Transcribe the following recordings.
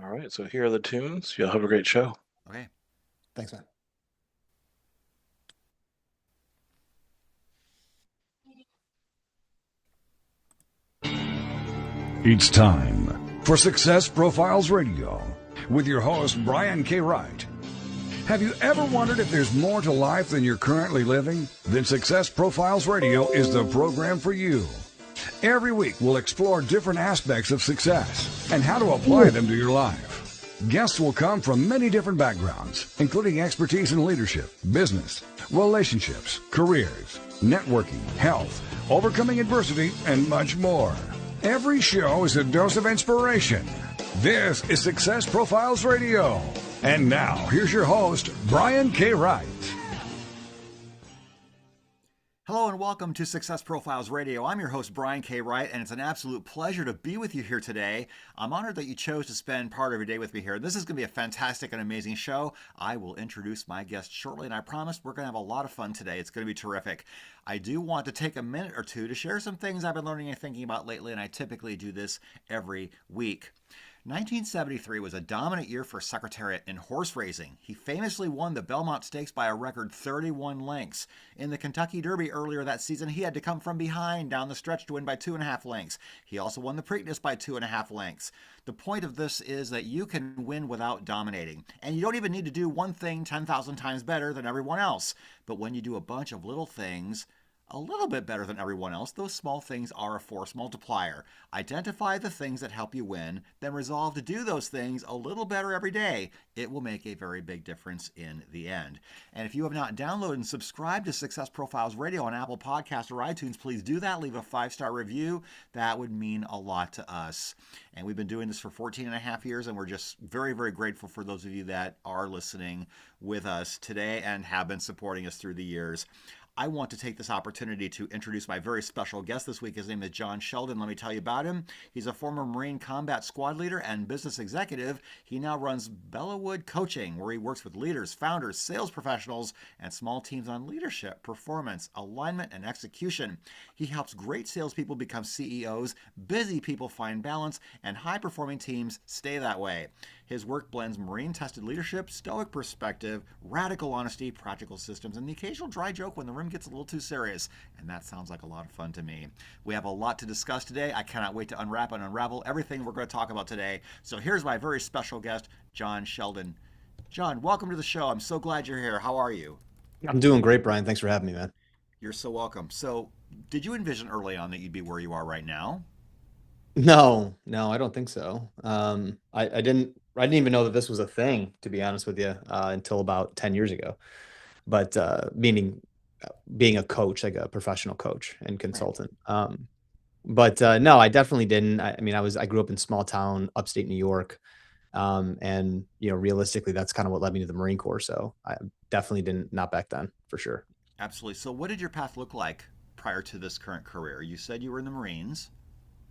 All right, so here are the tunes. You'll have a great show. Okay. Thanks, man. It's time for Success Profiles Radio with your host, Brian K. Wright. Have you ever wondered if there's more to life than you're currently living? Then Success Profiles Radio is the program for you. Every week, we'll explore different aspects of success and how to apply them to your life. Guests will come from many different backgrounds, including expertise in leadership, business, relationships, careers, networking, health, overcoming adversity, and much more. Every show is a dose of inspiration. This is Success Profiles Radio. And now, here's your host, Brian K. Wright. Hello and welcome to Success Profiles Radio. I'm your host, Brian K. Wright, and it's an absolute pleasure to be with you here today. I'm honored that you chose to spend part of your day with me here. This is going to be a fantastic and amazing show. I will introduce my guest shortly, and I promise we're going to have a lot of fun today. It's going to be terrific. I do want to take a minute or two to share some things I've been learning and thinking about lately, and I typically do this every week. 1973 was a dominant year for Secretariat in horse racing. He famously won the Belmont Stakes by a record 31 lengths. In the Kentucky Derby earlier that season, he had to come from behind down the stretch to win by 2.5 lengths. He also won the Preakness by 2.5 lengths. The point of this is that you can win without dominating. And you don't even need to do one thing 10,000 times better than everyone else. But when you do a bunch of little things a little bit better than everyone else, those small things are a force multiplier. Identify the things that help you win, then resolve to do those things a little better every day. It will make a very big difference in the end. And if you have not downloaded and subscribed to Success Profiles Radio on Apple Podcasts or iTunes, please do that. Leave a 5-star review. That would mean a lot to us. And we've been doing this for 14 and a half years, and we're just very, very grateful for those of you that are listening with us today and have been supporting us through the years. I want to take this opportunity to introduce my very special guest this week. His name is John Sheldon. Let me tell you about him. He's a former Marine Combat Squad leader and business executive. He now runs Bellawood Coaching, where he works with leaders, founders, sales professionals, and small teams on leadership, performance, alignment, and execution. He helps great salespeople become CEOs, busy people find balance, and high-performing teams stay that way. His work blends Marine-tested leadership, stoic perspective, radical honesty, practical systems, and the occasional dry joke when the room gets a little too serious. And that sounds like a lot of fun to me. We have a lot to discuss today. I cannot wait to unwrap and unravel everything we're going to talk about today. So here's my very special guest, John Sheldon. John, welcome to the show. I'm so glad you're here. How are you? I'm doing great, Brian. Thanks for having me, man. You're so welcome. So, did you envision early on that you'd be where you are right now? No, I don't think so. I didn't even know that this was a thing, to be honest with you, until about 10 years ago. But meaning being a coach, like a professional coach and Right. consultant. But no, I definitely didn't. I mean, I grew up in small town, upstate New York, and realistically, that's kind of what led me to the Marine Corps. So I definitely didn't, not back then, for sure. Absolutely. So, what did your path look like prior to this current career? You said you were in the Marines.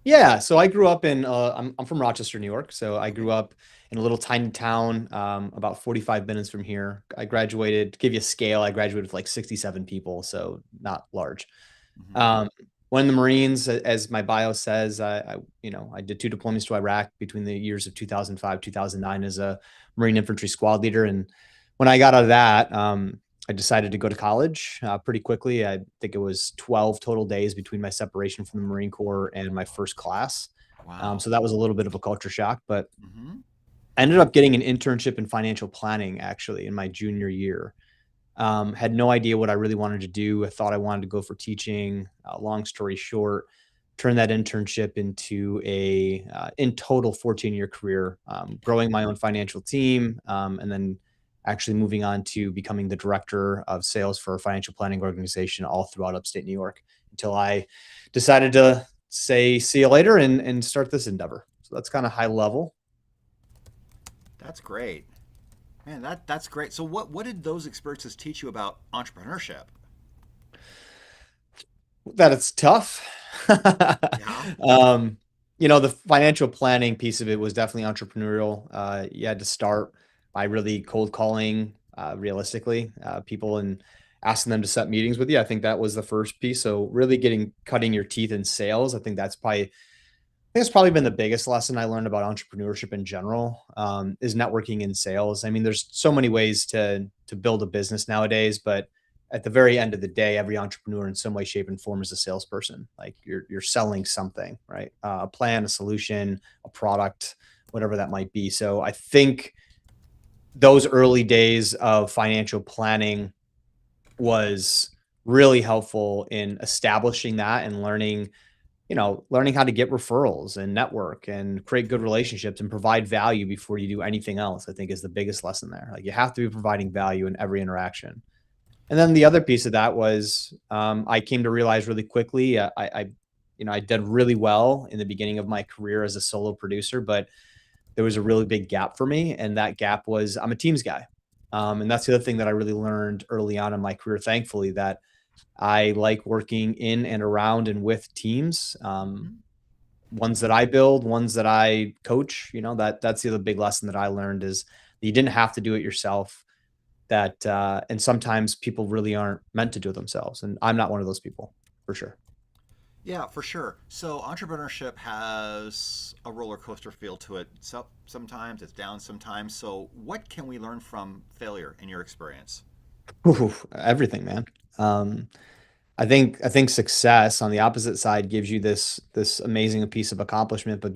Yeah, so I grew up in I'm from Rochester, New York. So I Okay. grew up in a little tiny town about 45 minutes from here. I graduated, to give you a scale, I graduated with like 67 people, so not large. Hmm. Um, when the Marines, as my bio says, I did 2 deployments to Iraq between the years of 2005, 2009 as a Marine infantry squad leader. And when I got out of that, I decided to go to college pretty quickly. I think it was 12 total days between my separation from the Marine Corps and my first class. Wow. So that was a little bit of a culture shock, but Hmm. I ended up getting an internship in financial planning actually in my junior year. Had no idea what I really wanted to do. I thought I wanted to go for teaching. Long story short, turned that internship into a in total 14-year career, growing my own financial team, and then actually moving on to becoming the director of sales for a financial planning organization all throughout upstate New York until I decided to say see you later and start this endeavor. So that's kind of high level. That's great. Man, that's great. So, what did those experiences teach you about entrepreneurship? That it's tough. Yeah. um, the financial planning piece of it was definitely entrepreneurial. You had to start by really cold calling, realistically, people and asking them to set meetings with you. I think that was the first piece. So really cutting your teeth in sales. I think that's probably think it's probably been the biggest lesson I learned about entrepreneurship in general, is networking in sales. I mean, there's so many ways to build a business nowadays, but at the very end of the day, every entrepreneur in some way, shape, and form is a salesperson. Like you're selling something, right? A plan, a solution, a product, whatever that might be. So I think those early days of financial planning was really helpful in establishing that and learning how to get referrals and network and create good relationships and provide value before you do anything else. I think is the biggest lesson there. Like you have to be providing value in every interaction. And then the other piece of that was I came to realize really quickly. I did really well in the beginning of my career as a solo producer, but there was a really big gap for me, and that gap was I'm a teams guy. And that's the other thing that I really learned early on in my career, thankfully, that I like working in and around and with teams, Mhm. ones that I build, ones that I coach. That's the other big lesson that I learned is that you didn't have to do it yourself. And sometimes people really aren't meant to do it themselves, and I'm not one of those people for sure. Yeah, for sure. So entrepreneurship has a roller coaster feel to it. It's up sometimes, it's down sometimes. So what can we learn from failure in your experience? Ooh, everything, man. Um, I think success on the opposite side gives you this amazing piece of accomplishment, but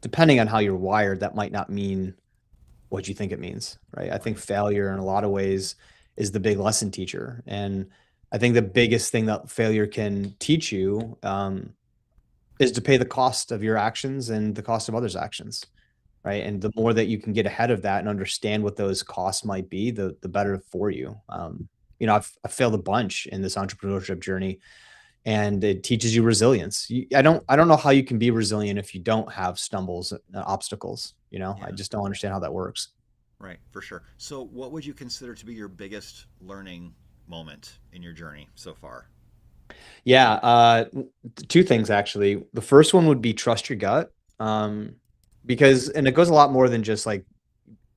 depending on how you're wired, that might not mean what you think it means, right? I think Right. failure in a lot of ways is the big lesson teacher, and I think the biggest thing that failure can teach you is to pay the cost of your actions and the cost of others' actions, right? And the more that you can get ahead of that and understand what those costs might be, the better for you. I've failed a bunch in this entrepreneurship journey, and it teaches you resilience. I don't know how you can be resilient if you don't have stumbles, obstacles. I Yeah, just don't understand how that works. right, for sure. So what would you consider to be your biggest learning moment in your journey so far? Yeah, two things actually. The first one would be trust your gut, um, because and it goes a lot more than just like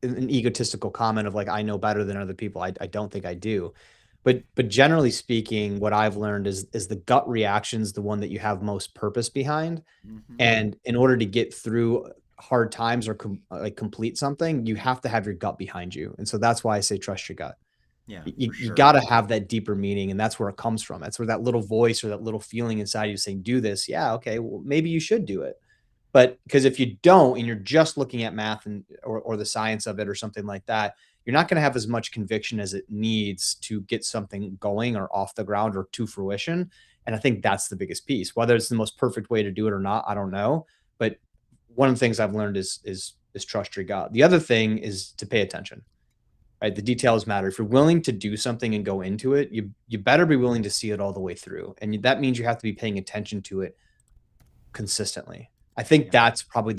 an egotistical comment of like I know better than other people. I don't think I do, but generally speaking, what I've learned is the gut reaction is the one that you have most purpose behind, Hmm. and in order to get through hard times or like complete something, you have to have your gut behind you, and so that's why I say trust your gut. Yeah, You for you sure. gotta have that deeper meaning, and that's where it comes from. That's where that little voice or that little feeling inside you saying, "Do this." Yeah, okay, well, maybe you should do it. But because if you don't and you're just looking at math and or the science of it or something like that, you're not gonna have as much conviction as it needs to get something going or off the ground or to fruition, and I think that's the biggest piece. Whether it's the most perfect way to do it or not, I don't know, but one of the things I've learned is trust your gut. The other thing is to pay attention. Right? The details matter. If you're willing to do something and go into it, you better be willing to see it all the way through. And that means you have to be paying attention to it consistently. I think Yeah. that's probably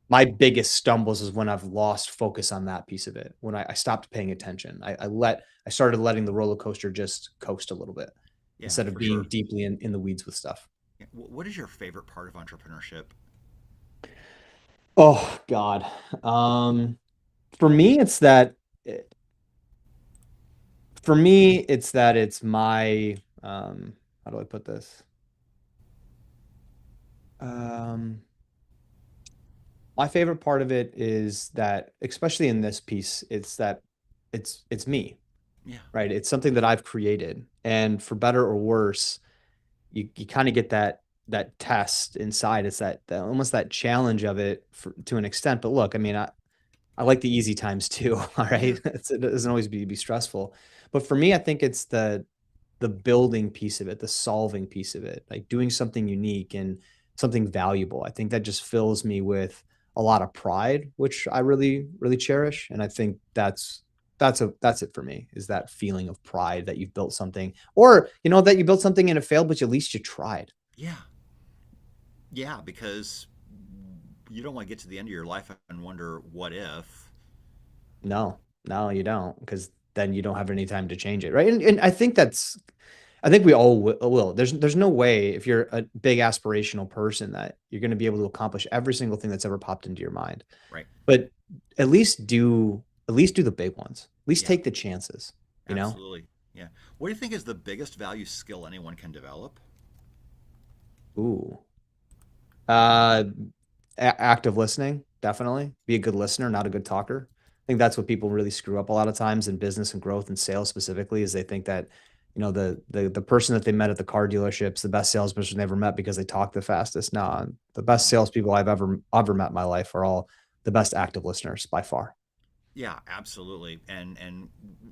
my biggest stumbles is when I've lost focus on that piece of it. When I stopped paying attention. I started letting the roller coaster just coast a little bit Yeah, instead of for being sure. deeply in the weeds with stuff. Yeah. What is your favorite part of entrepreneurship? Oh God. Um, for me, it's that eh, for me, it's that it's my how do I put this? Um, my favorite part of it is that, especially in this piece, it's that it's me, Yeah. right? It's something that I've created, and for better or worse, you kind of get that test inside. It's that almost that challenge of it to an extent. But look, I mean, I like the easy times too. All Yeah. right, it doesn't always be stressful, but for me, I think it's the building piece of it, the solving piece of it, like doing something unique and something valuable. I think that just fills me with a lot of pride, which I really, really cherish. And I think that's it for me, is that feeling of pride that you've built something, or that you built something and it failed, but at least you tried. Yeah. Yeah, because you don't want to get to the end of your life and wonder what if. No, no, you don't, because then you don't have any time to change it, right? And I think we all will. There's no way if you're a big aspirational person that you're going to be able to accomplish every single thing that's ever popped into your mind. Right. But at least do the big ones. At least Yeah, take the chances, you know? absolutely. Yeah. What do you think is the biggest value skill anyone can develop? Ooh. Active listening, definitely. Be a good listener, not a good talker. I think that's what people really screw up a lot of times in business and growth and sales specifically, is they think that, the person that they met at the car dealership's the best salesperson they ever met because they talk the fastest. No, the best salespeople I've ever met in my life are all the best active listeners by far. Yeah, absolutely. And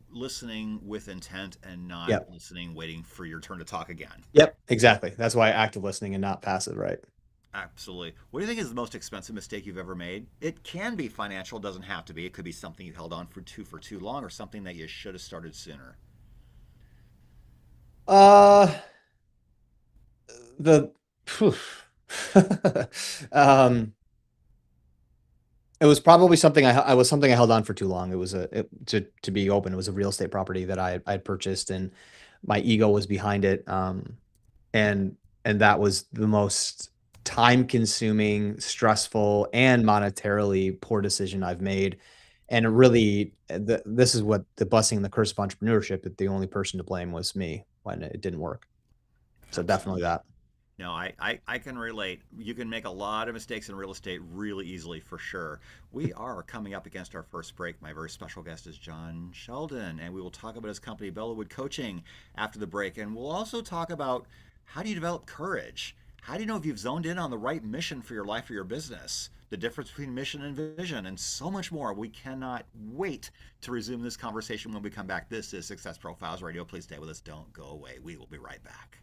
listening with intent and not Yep. listening, waiting for your turn to talk again. Yep. Exactly. That's why active listening and not passive, right? Absolutely. What do you think is the most expensive mistake you've ever made? It can be financial, doesn't have to be. It could be something you held on for too long or something that you should have started sooner. Uh, the, phew. um, It was probably something I was something I held on for too long. It was to be open, it was a real estate property that I had purchased, and my ego was behind it. And that was the most time consuming, stressful, and monetarily poor decision I've made. And it really, this is what the blessing and the curse of entrepreneurship, that the only person to blame was me when it didn't work. So definitely Absolutely. that. No, I can relate. You can make a lot of mistakes in real estate really easily, for sure. We are coming up against our first break. My very special guest is John Sheldon, and we will talk about his company, Bellawood Coaching, after the break. And we'll also talk about, how do you develop courage? How do you know if you've zoned in on the right mission for your life or your business? The difference between mission and vision, and so much more. We cannot wait to resume this conversation when we come back. This is Success Profiles Radio. Please stay with us. Don't go away. We will be right back.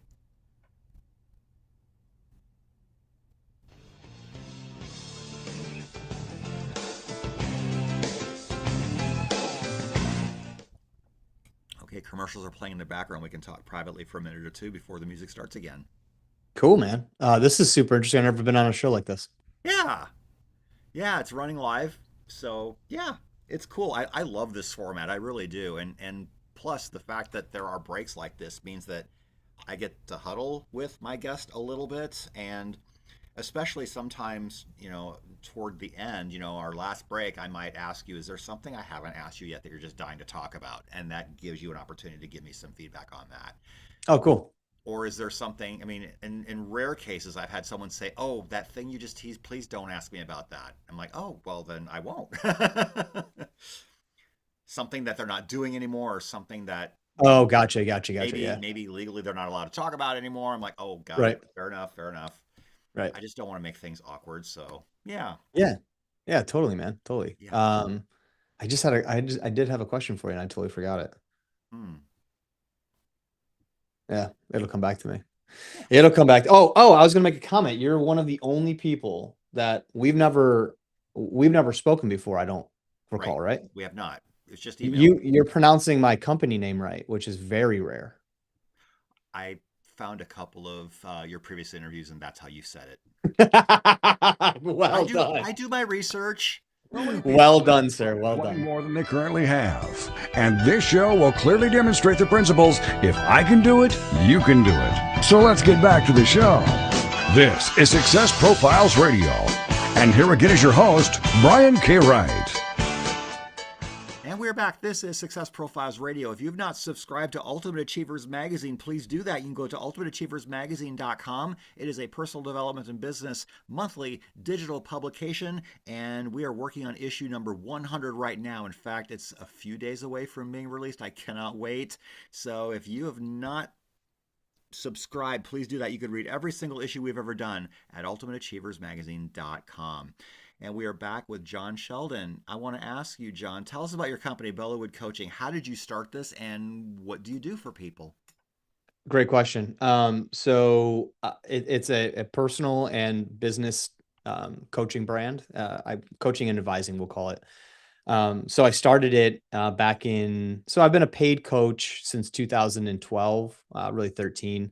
Okay, commercials are playing in the background. We can talk privately for a minute or two before the music starts again. Cool, man. This is super interesting. I've never been on a show like this. Yeah, yeah, it's running live. So yeah, it's cool. I love this format. I really do. And plus the fact that there are breaks like this means that I get to huddle with my guest a little bit, and especially sometimes, toward the end, our last break, I might ask you, is there something I haven't asked you yet that you're just dying to talk about? And that gives you an opportunity to give me some feedback on that. Oh, cool. Or is there something, I mean, in rare cases, I've had someone say, oh, that thing you just teased, please don't ask me about that. I'm like, oh, well, then I won't. Something that they're not doing anymore, or something that Oh, gotcha. maybe Yeah. maybe legally they're not allowed to talk about anymore. I'm like, oh, got Right. it. Fair enough. Fair enough. Right. I just don't want to make things awkward. So yeah. Yeah. Yeah, totally, man. Totally. Yeah. I did have a question for you and I totally forgot it. Hmm. Yeah, it'll come back to me. Yeah. It'll come back. Oh, I was gonna make a comment. You're one of the only people that we've never spoken before, I don't Right. recall, right? We have not. It's just email. You're pronouncing my company name right, which is very rare. I found a couple of your previous interviews, and that's how you said it. Well done. I do my research. Well done, sir. Well Way done. more than they currently have. And this show will clearly demonstrate the principles: if I can do it, you can do it. So let's get back to the show. This is Success Profiles Radio. And here again is your host, Brian K. Wright. And we're back. This is Success Profiles Radio. If you've not subscribed to Ultimate Achievers Magazine, please do that. You can go to ultimateachieversmagazine.com. It is a personal development and business monthly digital publication, and we are working on issue number 100 right now. In fact, it's a few days away from being released. I cannot wait. So if you have not subscribed, please do that. You can read every single issue we've ever done at ultimateachieversmagazine.com. And we are back with John Sheldon. I want to ask you, John, tell us about your company, Bellawood Coaching. How did you start this, and what do you do for people? Great question. It's a personal and business coaching brand. Coaching and advising, we'll call it. So I started it so I've been a paid coach since 2012, really 13.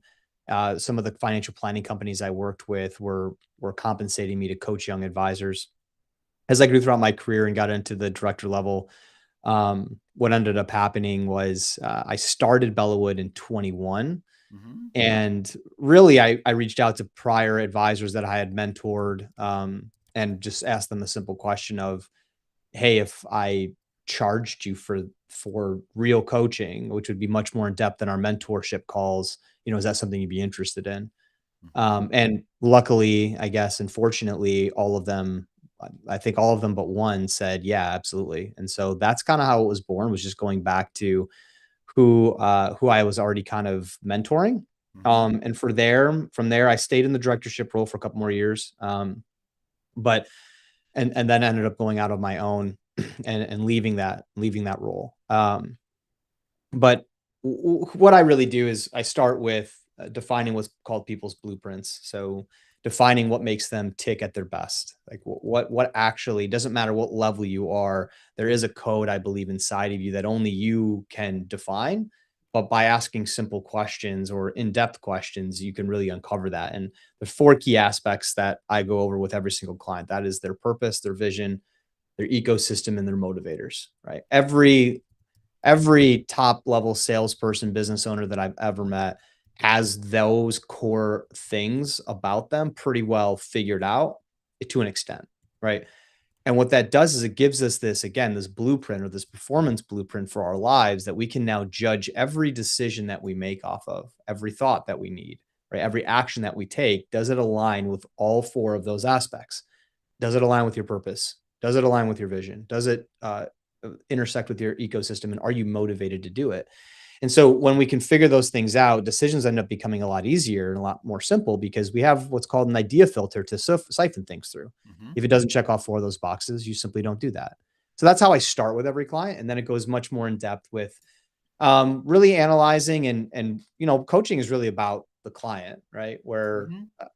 Some of the financial planning companies I worked with were compensating me to coach young advisors. As I grew throughout my career and got into the director level, what ended up happening was I started Bellawood in 21. Mm-hmm. And really, I reached out to prior advisors that I had mentored, and just asked them a simple question of, hey, if I charged you for real coaching, which would be much more in depth than our mentorship calls, is that something you'd be interested in? And luckily, I guess, unfortunately, all of them, I think all of them but one said, yeah, absolutely. And so that's kind of how it was born, was just going back to who I was already kind of mentoring. And from there, I stayed in the directorship role for a couple more years. But and then ended up going out on my own and leaving that role. But what I really do is I start with defining what's called people's blueprints. So defining what makes them tick at their best. Like what actually, doesn't matter what level you are. There is a code, I believe, inside of you that only you can define. But by asking simple questions or in-depth questions, you can really uncover that. And the four key aspects that I go over with every single client, that is their purpose, their vision, their ecosystem, and their motivators, right? Every top level salesperson, business owner that I've ever met has those core things about them pretty well figured out to an extent, right? And what that does is it gives us this, again, this blueprint or this performance blueprint for our lives that we can now judge every decision that we make off of, every thought that we need, right? Every action that we take. Does it align with all four of those aspects? Does it align with your purpose? Does it align with your vision? Does it intersect with your ecosystem? And are you motivated to do it? And so when we can figure those things out, decisions end up becoming a lot easier and a lot more simple because we have what's called an idea filter to siphon things through. If it doesn't check off four of those boxes, you simply don't do that. So that's how I start with every client. And then it goes much more in depth with really analyzing and, coaching is really about the client, right? Where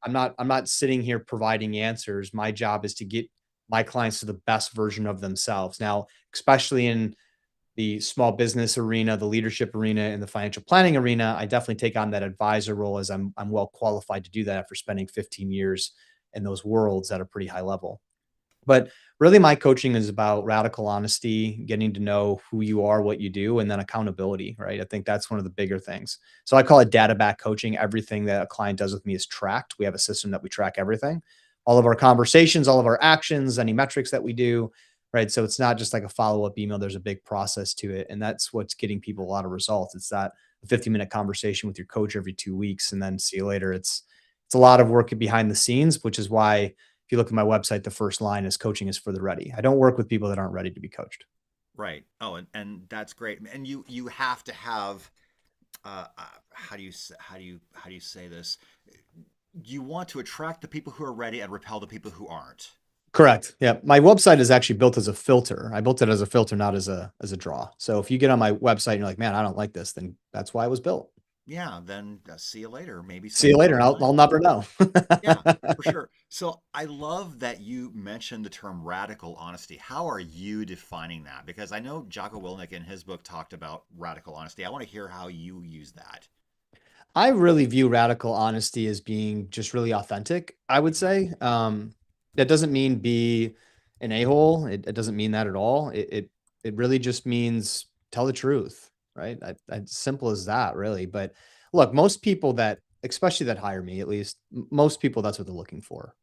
I'm not sitting here providing answers. My job is to get my clients to the best version of themselves. Now, especially in the small business arena, the leadership arena, and the financial planning arena, I definitely take on that advisor role as I'm well qualified to do that after spending 15 years in those worlds at a pretty high level. But really, my coaching is about radical honesty, getting to know who you are, what you do, and then accountability, right? I think that's one of the bigger things. So I call it data back coaching. Everything that a client does with me is tracked. We have a system that we track everything, all of our conversations, all of our actions, any metrics that we do, right? So it's not just like a follow-up email. There's a big process to it. And that's what's getting people a lot of results. It's that 50-minute conversation with your coach every 2 weeks and then see you later. It's a lot of work behind the scenes, which is why if you look at my website, the first line is coaching is for the ready. I don't work with people that aren't ready to be coached. Right. Oh, and that's great. And you have to have how do you say this? You want to attract the people who are ready and repel the people who aren't. Correct. Yeah. My website is actually built as a filter. I built it as a filter, not as a draw. So if you get on my website and you're like, man, I don't like this, then that's why it was built. Yeah, then see you later. Maybe See you later. I'll never know. Yeah, for sure. So I love that you mentioned the term radical honesty. How are you defining that? Because I know Jocko Willink in his book talked about radical honesty. I want to hear how you use that. I really view radical honesty as being just really authentic, I would say. That doesn't mean be an a-hole. It doesn't mean that at all. It really just means tell the truth, right? Simple as that, really. But look, most people that, especially that hire me, at least most people, that's what they're looking for,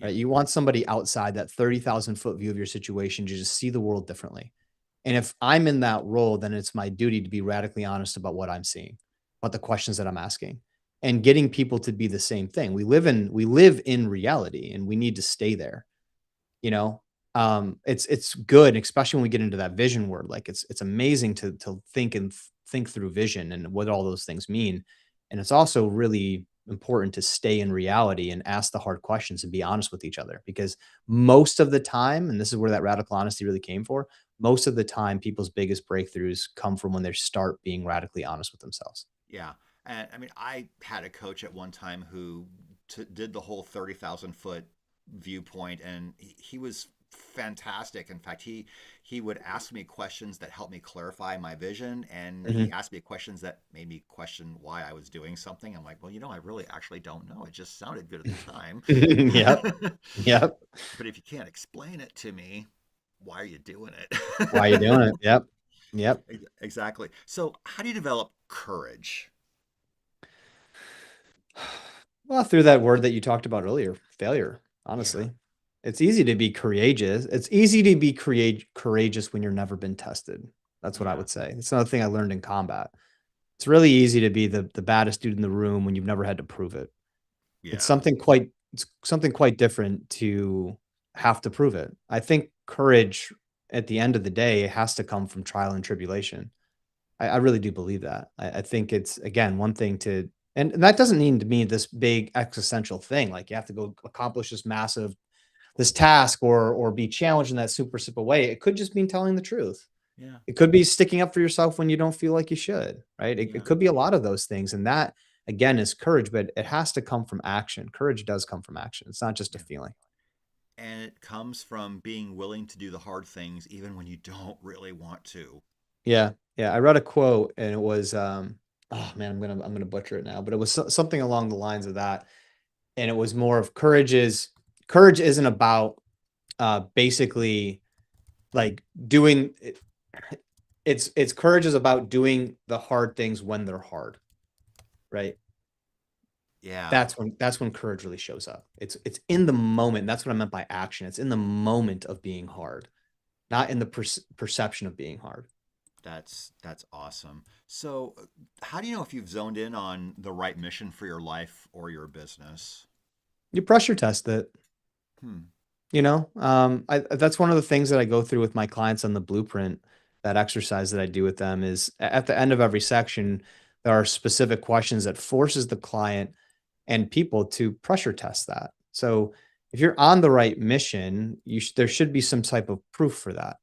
right? You want somebody outside that 30,000 foot view of your situation to just see the world differently. And if I'm in that role, then it's my duty to be radically honest about what I'm seeing, about the questions that I'm asking, and getting people to be the same thing. We live in reality, and we need to stay there. You know, it's good, especially when we get into that vision word. Like it's amazing to think through vision and what all those things mean. And it's also really important to stay in reality and ask the hard questions and be honest with each other, because most of the time, and this is where that radical honesty really came for, most of the time people's biggest breakthroughs come from when they start being radically honest with themselves. Yeah. And I mean, I had a coach at one time who did the whole 30,000 foot viewpoint, and he was fantastic. In fact, he would ask me questions that helped me clarify my vision, and he asked me questions that made me question why I was doing something. I'm like, well, I really actually don't know. It just sounded good at the time. Yep. Yep. But if you can't explain it to me, why are you doing it? Why are you doing it? Yep. Yep. Exactly. So how do you develop courage? Well, through that word that you talked about earlier, failure, Yeah. honestly. It's easy to be courageous. It's easy to be courageous when you've never been tested. That's what I Yeah. would say. It's another thing I learned in combat. It's really easy to be the baddest dude in the room when you've never had to prove it. Yeah. It's something quite different to have to prove it. I think courage at the end of the day has to come from trial and tribulation. I really do believe that. I think it's again one thing to, and that doesn't mean to me this big existential thing like you have to go accomplish this task or be challenged in that super simple way. It could just mean telling the truth. Yeah. It could be sticking up for yourself when you don't feel like you should, right? It, Yeah. it could be a lot of those things, and that again is courage, but it has to come from action. Courage does come from action. It's not just a Yeah. feeling. And it comes from being willing to do the hard things even when you don't really want to. Yeah, yeah. I read a quote, and it was, oh man, I'm gonna butcher it now, but it was something along the lines of that, and it was more of courage isn't about basically like doing it. It's courage is about doing the hard things when they're hard, right? Yeah. That's when courage really shows up. It's in the moment. That's what I meant by action. It's in the moment of being hard, not in the perception of being hard. That's awesome. So, how do you know if you've zoned in on the right mission for your life or your business? You pressure test it. Hmm. That's one of the things that I go through with my clients on the blueprint. That exercise that I do with them is at the end of every section, there are specific questions that forces the client and people to pressure test that. So if you're on the right mission, there should be some type of proof for that.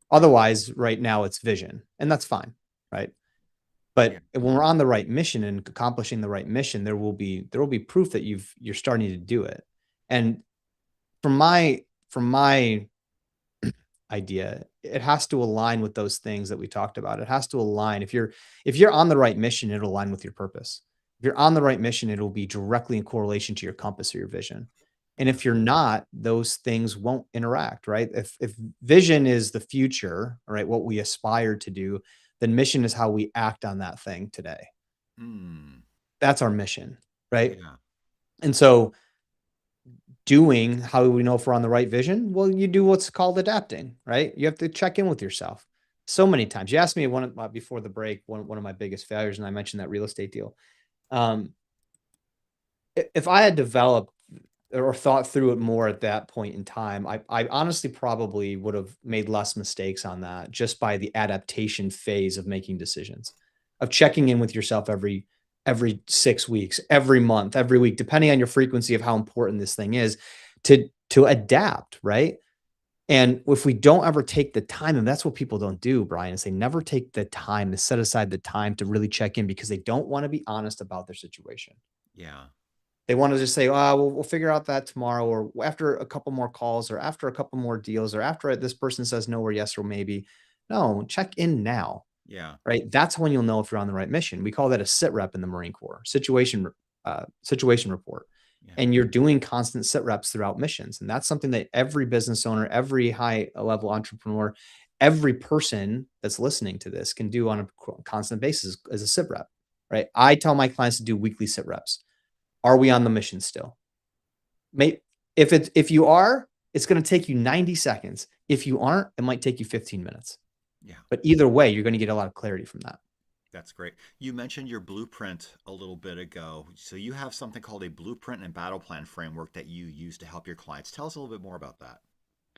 Otherwise, right now it's vision, and that's fine, right? Yeah. But when we're on the right mission and accomplishing the right mission, there will be proof that you're starting to do it. And from my idea, it has to align with those things that we talked about. It has to align. If you're on the right mission, it'll align with your purpose. If you're on the right mission, it'll be directly in correlation to your compass or your vision. And if you're not, those things won't interact, right? If vision is the future, right, what we aspire to do, then mission is how we act on that thing today. Hmm. That's our mission, right? Yeah. And so how do we know if we're on the right vision? Well, you do what's called adapting, right? You have to check in with yourself so many times. You asked me before the break, one of my biggest failures, and I mentioned that real estate deal. Um, if I had developed or thought through it more at that point in time, I honestly probably would have made less mistakes on that just by the adaptation phase of making decisions, of checking in with yourself every 6 weeks, every month, every week, depending on your frequency of how important this thing is, to adapt, right? And if we don't ever take the time, and that's what people don't do, Brian, is they never take the time to set aside the time to really check in because they don't want to be honest about their situation. Yeah. They want to just say, "Oh, we'll figure out that tomorrow, or after a couple more calls, or after a couple more deals, or after this person says no or yes or maybe." No, check in now, Yeah. right? That's when you'll know if you're on the right mission. We call that a sit rep in the Marine Corps, situation report. Yeah. And you're doing constant sit reps throughout missions. And that's something that every business owner, every high level entrepreneur, every person that's listening to this can do on a constant basis as a sit rep, right? I tell my clients to do weekly sit reps. Are we on the mission still? If you are, it's going to take you 90 seconds. If you aren't, it might take you 15 minutes. Yeah. But either way, you're going to get a lot of clarity from that. That's great. You mentioned your blueprint a little bit ago. So you have something called a blueprint and battle plan framework that you use to help your clients. Tell us a little bit more about that.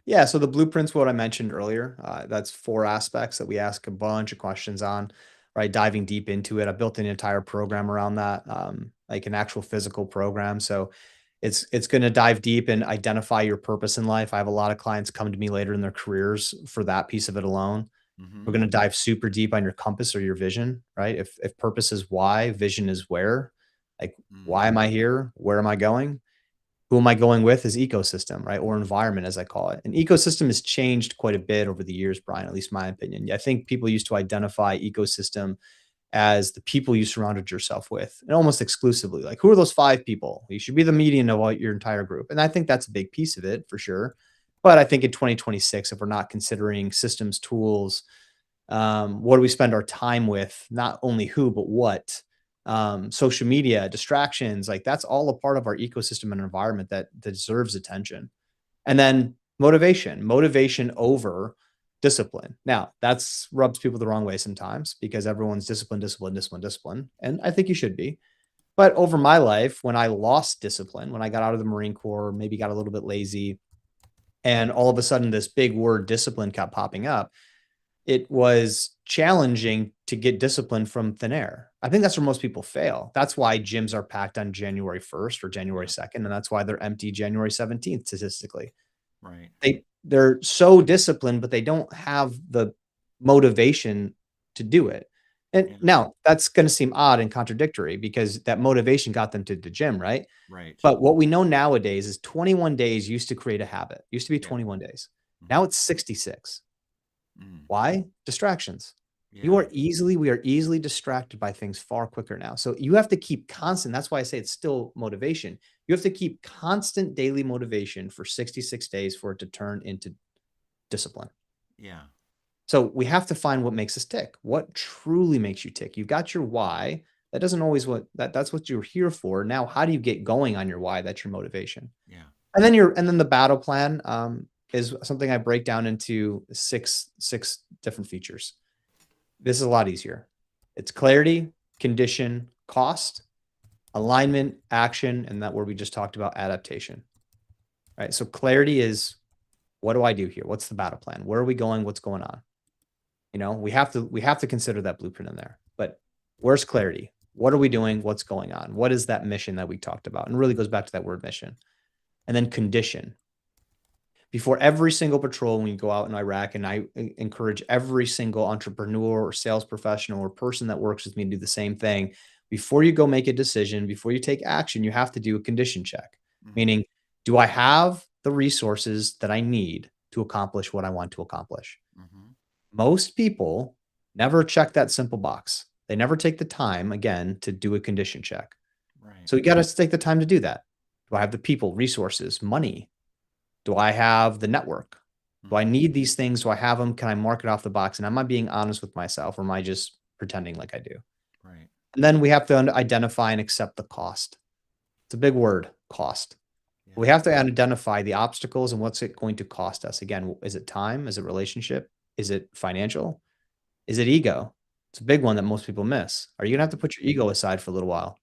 Yeah, so the blueprint's what I mentioned earlier. That's 4 aspects that we ask a bunch of questions on, right? Diving deep into it. I built an entire program around that, like an actual physical program. So it's going to dive deep and identify your purpose in life. I have a lot of clients come to me later in their careers for that piece of it alone. Mm-hmm. We're going to dive super deep on your compass or your vision, right? If purpose is why, vision is where. Like, why am I here? Where am I going? Who am I going with is ecosystem, right? Or environment, as I call it. And ecosystem has changed quite a bit over the years, Brian, at least my opinion. I think people used to identify ecosystem as the people you surrounded yourself with, and almost exclusively. Like, who are those 5 people? You should be the median of all your entire group. And I think that's a big piece of it for sure. But I think in 2026, if we're not considering systems, tools, what do we spend our time with? Not only who, but what? Social media, distractions, like that's all a part of our ecosystem and environment that deserves attention. And then motivation over discipline. Now, that's rubs people the wrong way sometimes because everyone's discipline. And I think you should be. But over my life, when I lost discipline, when I got out of the Marine Corps, maybe got a little bit lazy, and all of a sudden this big word discipline kept popping up, it was challenging to get discipline from thin air. I think that's where most people fail. That's why gyms are packed on January 1st or January 2nd, and that's why they're empty January 17th statistically. Right. They're so disciplined, but they don't have the motivation to do it. And now that's going to seem odd and contradictory because that motivation got them to the gym, right? Right. But what we know nowadays is 21 days used to create a habit. Used to be Yeah. 21 days. Mhm. Now it's 66. Why? Distractions. Yeah. We are easily distracted by things far quicker now. So you have to keep constant. That's why I say it's still motivation. You have to keep constant daily motivation for 66 days for it to turn into discipline. Yeah. So we have to find what makes us tick. What truly makes you tick? You've got your why. That doesn't always that's what you're here for. Now, how do you get going on your why? That's your motivation. Yeah. And then the battle plan is something I break down into six different features. This is a lot easier. It's clarity, condition, cost, alignment, action, and that where we just talked about adaptation. Right. So clarity is, what do I do here? What's the battle plan? Where are we going? What's going on? You know, we have to consider that blueprint in there. But where's clarity? What are we doing? What's going on? What is that mission that we talked about? And it really goes back to that word mission. And then condition. Before every single patrol, when you go out in Iraq, and I encourage every single entrepreneur or sales professional or person that works with me to do the same thing. Before you go make a decision, before you take action, you have to do a condition check. Meaning, do I have the resources that I need to accomplish what I want to accomplish? Most people never check that simple box. They never take the time, again, to do a condition check. Right. So you got to take the time to do that. Do I have the people, resources, money? Do I have the network? Do I need these things? Do I have them? Can I mark it off the box? And am I being honest with myself, or am I just pretending like I do? Right. And then we have to identify and accept the cost. It's a big word, cost. Yeah. We have to identify the obstacles and what's it going to cost us. Again, is it time? Is it relationship? Is it financial? Is it ego? It's a big one that most people miss. Are you going to have to put your ego aside for a little while?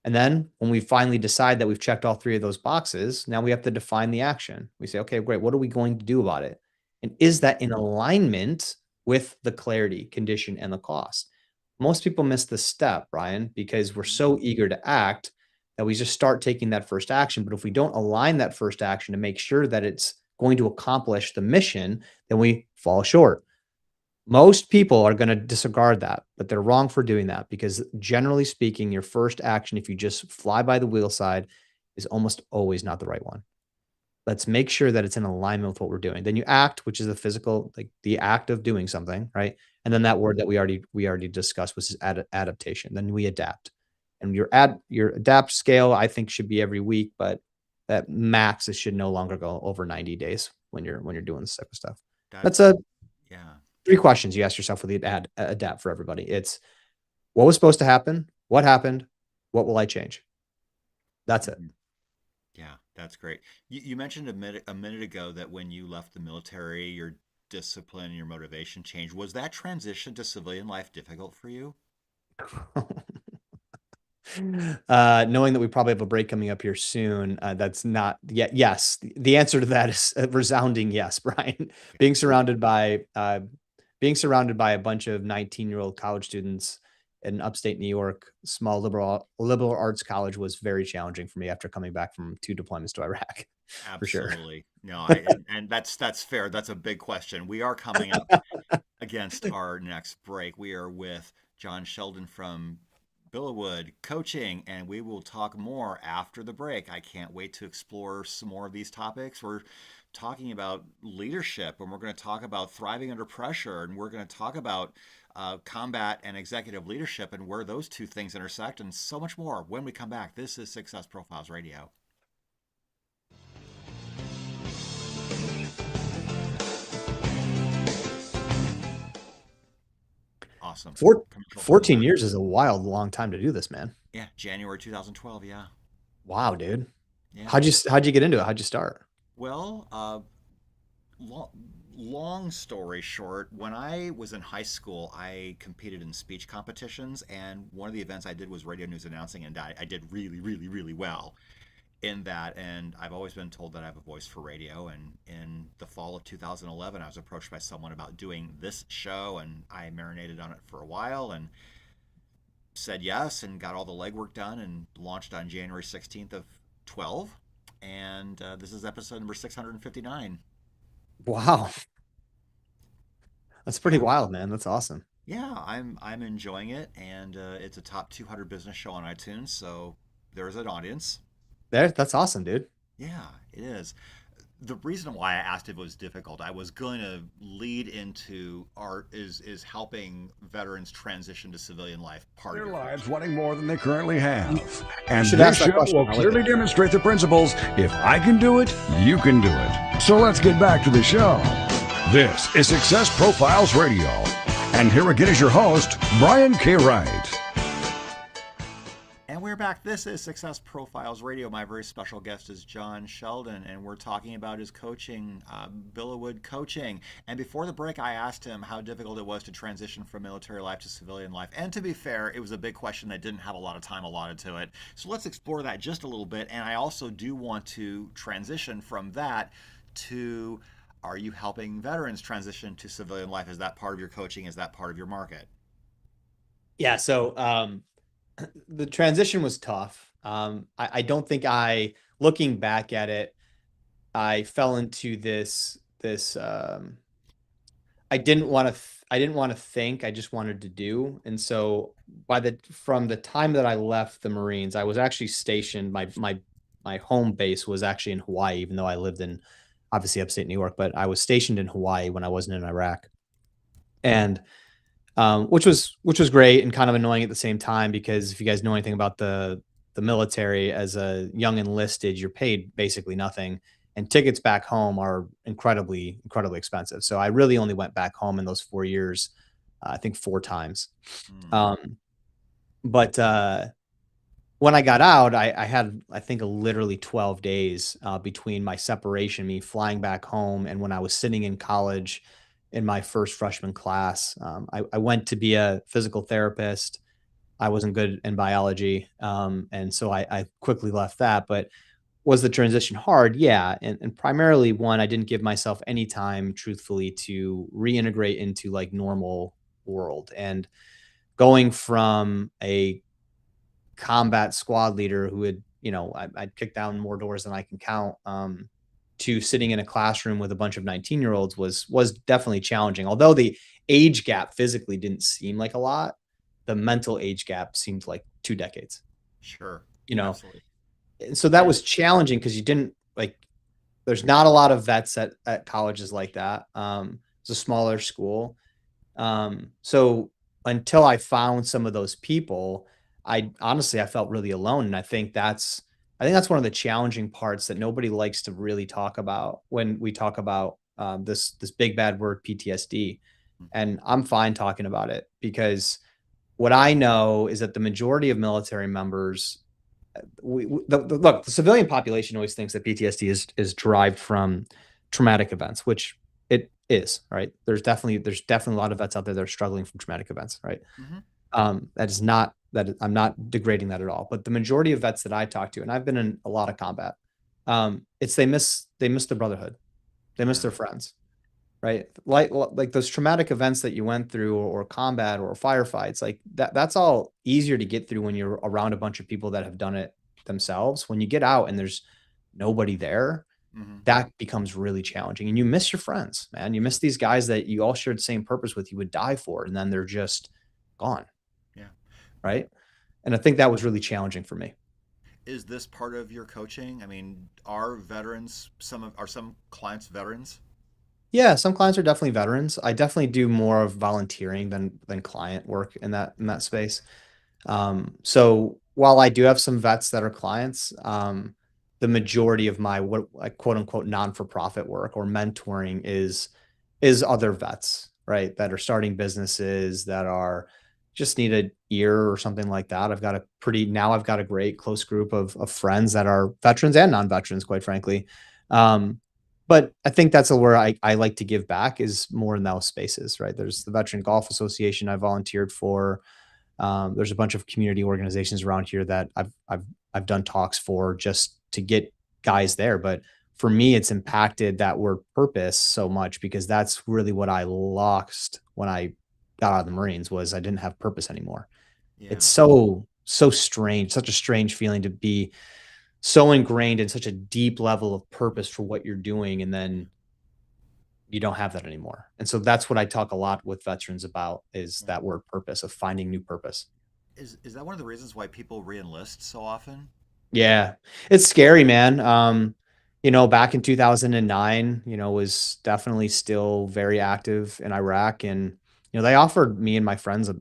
And then when we finally decide that we've checked all three of those boxes, now we have to define the action. We say, okay, great. What are we going to do about it? And is that in alignment with the clarity, condition, and the cost? Most people miss this step, Brian, because we're so eager to act that we just start taking that first action. But if we don't align that first action to make sure that it's going to accomplish the mission, then we fall short. Most people are going to disregard that, but they're wrong for doing that, because generally speaking, your first action, if you just fly by the wheel side, is almost always not the right one. Let's make sure that it's in alignment with what we're doing. Then you act, which is the physical, like the act of doing something, right? And then that word that we already discussed, which is adaptation. Then we adapt. And your adapt scale, I think, should be every week, but at max, it should no longer go over 90 days when you're doing this type of stuff. That's yeah. 3 questions you ask yourself with the adapt for everybody. It's, what was supposed to happen? What happened? What will I change? That's it. Yeah, that's great. You mentioned a minute ago that when you left the military, your discipline and your motivation changed. Was that transition to civilian life difficult for you? Knowing that we probably have a break coming up here soon, that's not yet. Yes. The answer to that is a resounding yes, Brian. Being surrounded by a bunch of 19-year-old college students in upstate New York, small liberal arts college, was very challenging for me after coming back from 2 deployments to Iraq. For sure. Absolutely. No, and that's fair. That's a big question. We are coming up against our next break. We are with John Sheldon from Billowood Coaching, and we will talk more after the break. I can't wait to explore some more of these topics. We're talking about leadership, and we're going to talk about thriving under pressure, and we're going to talk about combat and executive leadership and where those two things intersect, and so much more when we come back. This is Success Profiles Radio. Awesome. 14 years is a wild long time to do this, man. Yeah, January 2012. Yeah. Wow, dude. Yeah. How'd you get into it? How'd you start? Well, long story short, when I was in high school, I competed in speech competitions, and one of the events I did was radio news announcing, and I did really, really, really well in that. And I've always been told that I have a voice for radio. And in the fall of 2011, I was approached by someone about doing this show, and I marinated on it for a while and said yes, and got all the legwork done, and launched on January 16th of 12. And this is episode number 659. Wow. That's pretty wild, man. That's awesome. Yeah, I'm enjoying it, and it's a top 200 business show on iTunes, so there's an audience. That's awesome, dude. Yeah, it is. The reason why I asked if it was difficult, I was going to lead into art is helping veterans transition to civilian life. Part of Their your lives wanting more than they currently have. And should this ask that show question. will I like clearly it. demonstrate the principles. If I can do it, you can do it. So let's get back to the show. This is Success Profiles Radio. And here again is your host, Brian K. Wright. And we're back. This is Success Profiles Radio. My very special guest is John Sheldon, and we're talking about his coaching, Billowood Coaching. And before the break, I asked him how difficult it was to transition from military life to civilian life. And to be fair, it was a big question that didn't have a lot of time allotted to it. So let's explore that just a little bit. And I also do want to transition from that to, are you helping veterans transition to civilian life? Is that part of your coaching? Is that part of your market? Yeah. So, the transition was tough. I don't think looking back at it, I fell into this, I didn't want to, I didn't want to think, I just wanted to do. And so from the time that I left the Marines, I was actually stationed, my home base was actually in Hawaii, even though I lived in obviously upstate New York, but I was stationed in Hawaii when I wasn't in Iraq. And which was great and kind of annoying at the same time, because if you guys know anything about the military, as a young enlisted, you're paid basically nothing, and tickets back home are incredibly expensive. So I really only went back home in those 4 years, I think 4 times. But when I got out, I had, I think, literally 12 days between my separation, me flying back home, and when I was sitting in college in my first freshman class. I went to be a physical therapist. I wasn't good in biology. And so I quickly left that. But was the transition hard? Yeah. And primarily, one, I didn't give myself any time, truthfully, to reintegrate into like normal world. And going from a combat squad leader who had, I'd kick down more doors than I can count, to sitting in a classroom with a bunch of 19-year-olds was definitely challenging. Although the age gap physically didn't seem like a lot, the mental age gap seemed like 2 decades. Sure. Absolutely. And so that was challenging, because you didn't there's not a lot of vets at colleges like that. It's a smaller school. So until I found some of those people, I felt really alone. And I think that's one of the challenging parts that nobody likes to really talk about when we talk about this big bad word, PTSD. And I'm fine talking about it, because what I know is that the majority of military members, the civilian population always thinks that PTSD is derived from traumatic events, which it is, right? There's definitely a lot of vets out there that are struggling from traumatic events, right? That I'm not degrading that at all, but the majority of vets that I talk to, and I've been in a lot of combat, it's they miss the brotherhood, they miss their friends, right? Like those traumatic events that you went through, or combat or firefights, like that's all easier to get through when you're around a bunch of people that have done it themselves. When you get out and there's nobody there, that becomes really challenging, and you miss your friends, man. You miss these guys that you all shared the same purpose with, you would die for, and then they're just gone. Right. And I think that was really challenging for me. Is this part of your coaching? I mean, are some clients veterans? Yeah, some clients are definitely veterans. I definitely do more of volunteering than client work in that space. So while I do have some vets that are clients, the majority of my quote unquote non-for-profit work or mentoring is other vets, right? That are starting businesses, that are just need a ear or something like that. I've got a great close group of friends that are veterans and non-veterans, quite frankly. But but I think that's where I like to give back, is more in those spaces, right? There's the Veteran Golf Association I volunteered for. There's a bunch of community organizations around here that I've done talks for, just to get guys there. But for me, it's impacted that word purpose so much, because that's really what I lost when I got out of the Marines, was I didn't have purpose anymore. Yeah. It's so strange, such a strange feeling to be so ingrained in such a deep level of purpose for what you're doing, and then you don't have that anymore. And so that's what I talk a lot with veterans about, is that word purpose, of finding new purpose. Is that one of the reasons why people re-enlist so often? Yeah, it's scary, man. Back in 2009, was definitely still very active in Iraq, and they offered me and my friends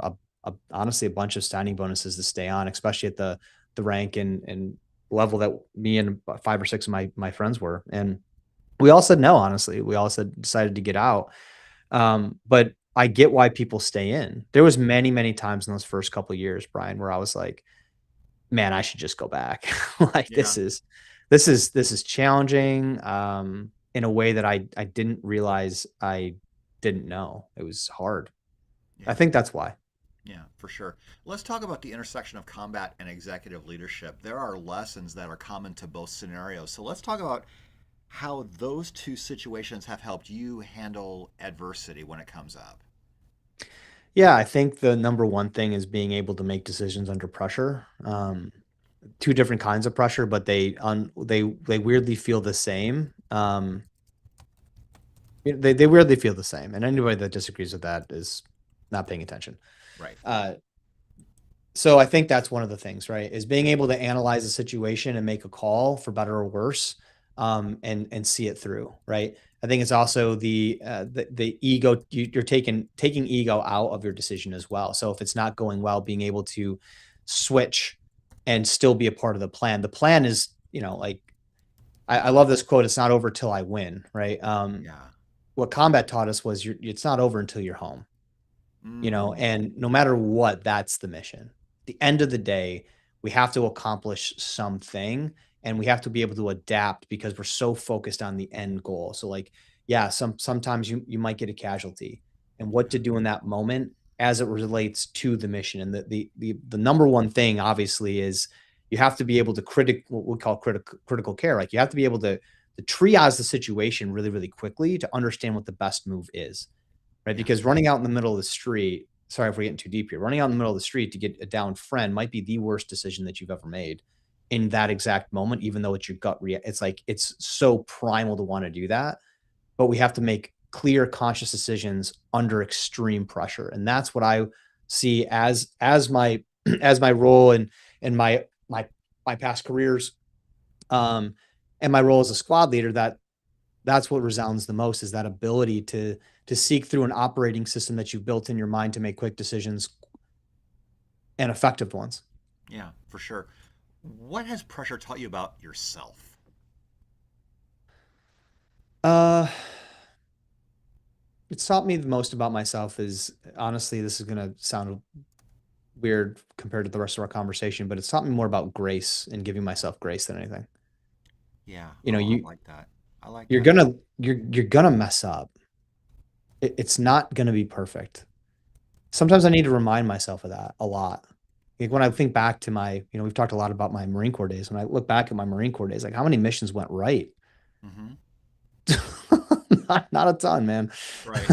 honestly a bunch of signing bonuses to stay on, especially at the rank and level that me and 5 or 6 of my friends were, and we all said no. Honestly, we all said decided to get out. But I get why people stay in. There was many times in those first couple of years, Brian, where I was like, man, I should just go back. Like, Yeah. this is challenging, in a way that I didn't realize I didn't know. It was hard. I Yeah. think that's why. Yeah, for sure. Let's talk about the intersection of combat and executive leadership. There are lessons that are common to both scenarios. So let's talk about how those two situations have helped you handle adversity when it comes up. Yeah, I think the number one thing is being able to make decisions under pressure. Two different kinds of pressure, but they weirdly feel the same. They weirdly feel the same, and anybody that disagrees with that is not paying attention. Right. So I think that's one of the things, right? Is being able to analyze a situation and make a call, for better or worse, and see it through, right? I think it's also the ego. You're taking ego out of your decision as well. So if it's not going well, being able to switch and still be a part of the plan. The plan is, like, I love this quote: "It's not over till I win," right? Yeah. What combat taught us was it's not over until you're home. Mm. And no matter what, that's the mission. At the end of the day, we have to accomplish something, and we have to be able to adapt, because we're so focused on the end goal. So, like, yeah, sometimes you might get a casualty, and what to do in that moment as it relates to the mission. And the number one thing, obviously, is you have to be able to what we call critical care. Like, you have to be able to triage the situation really quickly to understand what the best move is. Right? Yeah. Because running out in the middle of the street, sorry if we're getting too deep here, running out in the middle of the street to get a downed friend might be the worst decision that you've ever made in that exact moment, even though it's your gut it's like, it's so primal to want to do that. But we have to make clear, conscious decisions under extreme pressure. And that's what I see as my as my role in my past careers, and my role as a squad leader. That's what resounds the most, is that ability to seek through an operating system that you've built in your mind to make quick decisions, and effective ones. Yeah, for sure. What has pressure taught you about yourself? It's taught me the most about myself is, honestly, this is going to sound weird compared to the rest of our conversation, but it's taught me more about grace and giving myself grace than anything. Yeah. You know, Oh, I you like that. I like you're that. gonna you're gonna mess up. It's not gonna be perfect. Sometimes I need to remind myself of that a lot. Like, when I think back to we've talked a lot about my Marine Corps days. When I look back at my Marine Corps days, like, how many missions went right? Hmm. Not a ton, man. Right.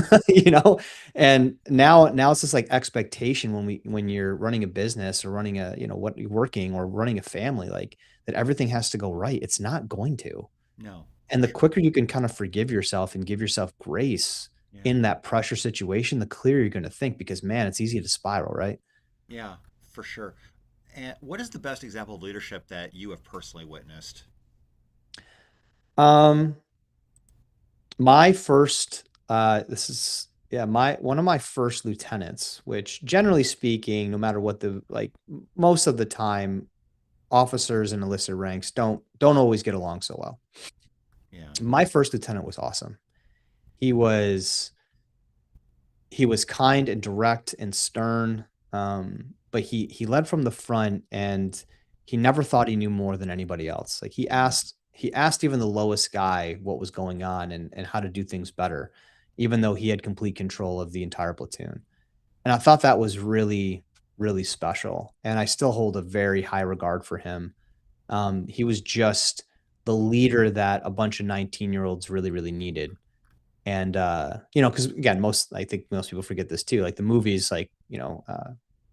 And now it's just like expectation when you're running a business, or running what you're working, or running a family, like, that everything has to go right. It's not going to. No, And for the sure. quicker you can kind of forgive yourself and give yourself grace Yeah. in that pressure situation, the clearer you're going to think, because, man, it's easy to spiral, right? Yeah, for sure. And what is the best example of leadership that you have personally witnessed? Um, my first, this is, yeah, one of my first lieutenants, which, generally speaking, no matter what most of the time, officers in enlisted ranks don't always get along so well. Yeah. My first lieutenant was awesome. He was kind and direct and stern, but he led from the front, and he never thought he knew more than anybody else. Like, he asked even the lowest guy what was going on and how to do things better, even though he had complete control of the entire platoon. And I thought that was really, really special. And I still hold a very high regard for him. He was just the leader that a bunch of 19-year-olds really, really needed. And because again, I think most people forget this too. Like the movies, like,